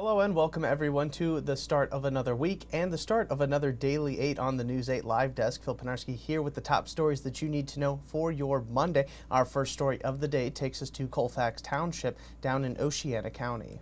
Hello and welcome everyone to the start of another week and the start of another Daily 8 on the News 8 Live Desk. Phil Penarski here with the top stories that you need to know for your Monday. Our first story of the day takes us to Colfax Township down in Oceana County.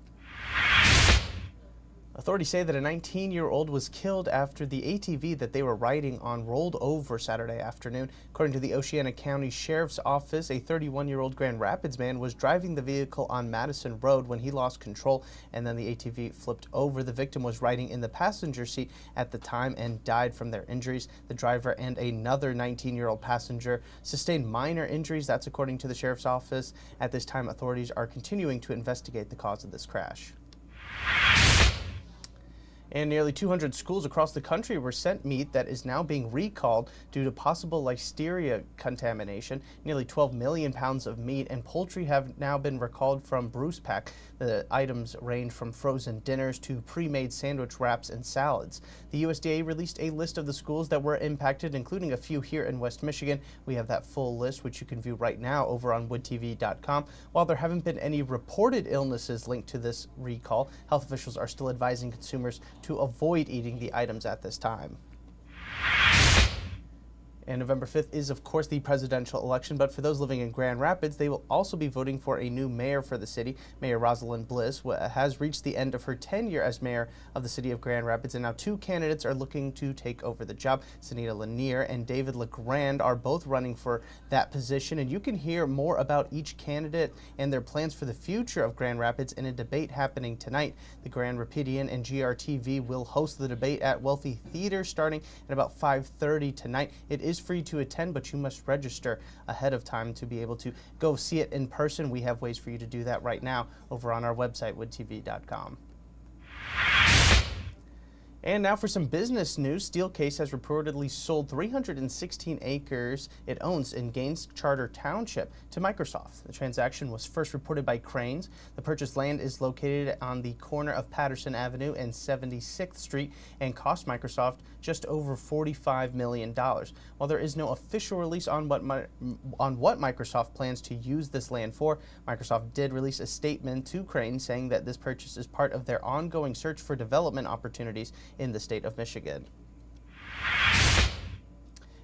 Authorities say that a 19-year-old was killed after the ATV that they were riding on rolled over Saturday afternoon. According to the Oceana County Sheriff's Office, a 31-year-old Grand Rapids man was driving the vehicle on Madison Road when he lost control and then the ATV flipped over. The victim was riding in the passenger seat at the time and died from their injuries. The driver and another 19-year-old passenger sustained minor injuries. That's according to the Sheriff's Office. At this time, authorities are continuing to investigate the cause of this crash. And nearly 200 schools across the country were sent meat that is now being recalled due to possible listeria contamination. Nearly 12 million pounds of meat and poultry have now been recalled from Bruce Pack. The items range from frozen dinners to pre-made sandwich wraps and salads. The USDA released a list of the schools that were impacted, including a few here in West Michigan. We have that full list, which you can view right now over on woodtv.com. While there haven't been any reported illnesses linked to this recall, health officials are still advising consumers to avoid eating the items at this time. And November 5th is, of course, the presidential election, but for those living in Grand Rapids, they will also be voting for a new mayor for the city. Mayor Rosalind Bliss has reached the end of her tenure as mayor of the city of Grand Rapids, and now two candidates are looking to take over the job. Sunita Lanier and David LeGrand are both running for that position, and you can hear more about each candidate and their plans for the future of Grand Rapids in a debate happening tonight. The Grand Rapidian and GRTV will host the debate at Wealthy Theater starting at about 5:30 tonight. It is free to attend, but you must register ahead of time to be able to go see it in person. We have ways for you to do that right now over on our website, woodtv.com. And now for some business news. Steelcase has reportedly sold 316 acres it owns in Gaines Charter Township to Microsoft. The transaction was first reported by Cranes. The purchased land is located on the corner of Patterson Avenue and 76th Street and cost Microsoft just over $45 million. While there is no official release on what Microsoft plans to use this land for, Microsoft did release a statement to Cranes saying that this purchase is part of their ongoing search for development opportunities in the state of Michigan.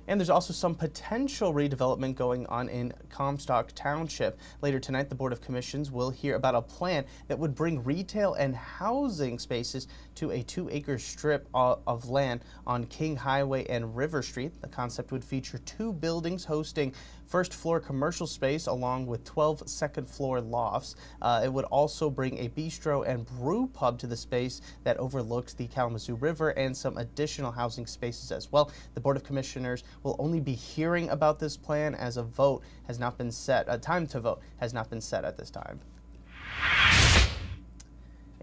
And there's also some potential redevelopment going on in Comstock Township. Later tonight, the Board of Commissions will hear about a plan that would bring retail and housing spaces to a 2-acre strip of land on King Highway and River Street. The concept would feature 2 buildings hosting first-floor commercial space along with 12 second-floor lofts. It would also bring a bistro and brew pub to the space that overlooks the Kalamazoo River and some additional housing spaces as well. The Board of Commissioners will only be hearing about this plan as a vote has not been set. A time to vote has not been set at this time.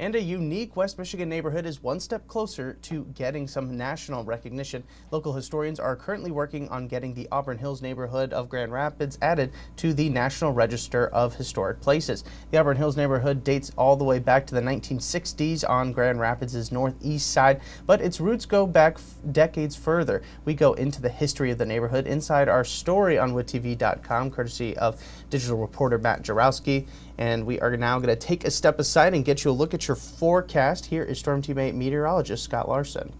And a unique West Michigan neighborhood is one step closer to getting some national recognition. Local historians are currently working on getting the Auburn Hills neighborhood of Grand Rapids added to the National Register of Historic Places. The Auburn Hills neighborhood dates all the way back to the 1960s on Grand Rapids' northeast side, but its roots go back decades further. We go into the history of the neighborhood inside our story on woodtv.com, courtesy of digital reporter Matt Jarowski. And we are now going to take a step aside and get you a look at your forecast. Here is Storm Team 8 meteorologist Scott Larson.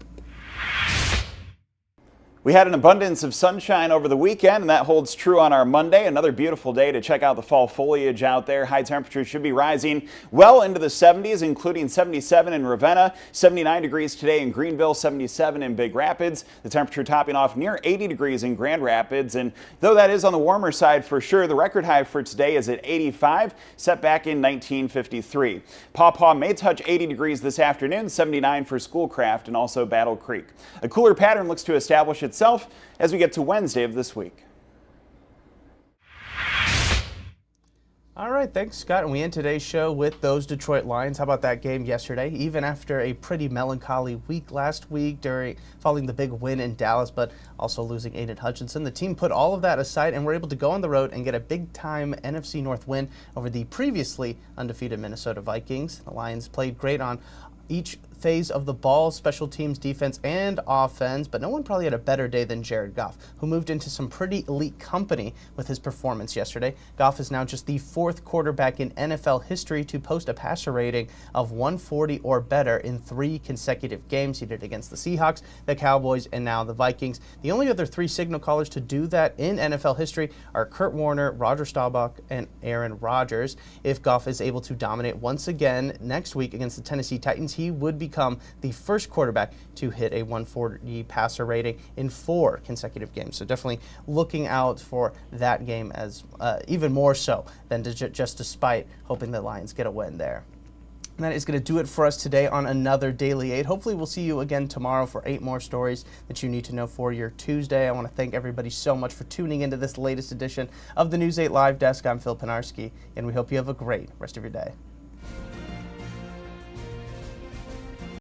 We had an abundance of sunshine over the weekend, and that holds true on our Monday. Another beautiful day to check out the fall foliage out there. High temperatures should be rising well into the 70s, including 77 in Ravenna, 79 degrees today in Greenville, 77 in Big Rapids. The temperature topping off near 80 degrees in Grand Rapids. And though that is on the warmer side for sure, the record high for today is at 85, set back in 1953. Paw Paw may touch 80 degrees this afternoon, 79 for Schoolcraft and also Battle Creek. A cooler pattern looks to establish itself as we get to Wednesday of this week. All right, thanks, Scott. And we end today's show with those Detroit Lions. How about that game yesterday? Even after a pretty melancholy week last week following the big win in Dallas, but also losing Aiden Hutchinson, the team put all of that aside and were able to go on the road and get a big-time NFC North win over the previously undefeated Minnesota Vikings. The Lions played great on each phase of the ball, special teams, defense, and offense, but no one probably had a better day than Jared Goff, who moved into some pretty elite company with his performance yesterday. Goff is now just the 4th quarterback in NFL history to post a passer rating of 140 or better in 3 consecutive games. He did it against the Seahawks, the Cowboys, and now the Vikings. The only other 3 signal callers to do that in NFL history are Kurt Warner, Roger Staubach, and Aaron Rodgers. If Goff is able to dominate once again next week against the Tennessee Titans, he would become the first quarterback to hit a 140 passer rating in 4 consecutive games. So definitely looking out for that game as even more so than just despite hoping the Lions get a win there. And that is going to do it for us today on another Daily 8. Hopefully we'll see you again tomorrow for 8 more stories that you need to know for your Tuesday. I want to thank everybody so much for tuning into this latest edition of the News 8 Live Desk. I'm Phil Pinarski, and we hope you have a great rest of your day.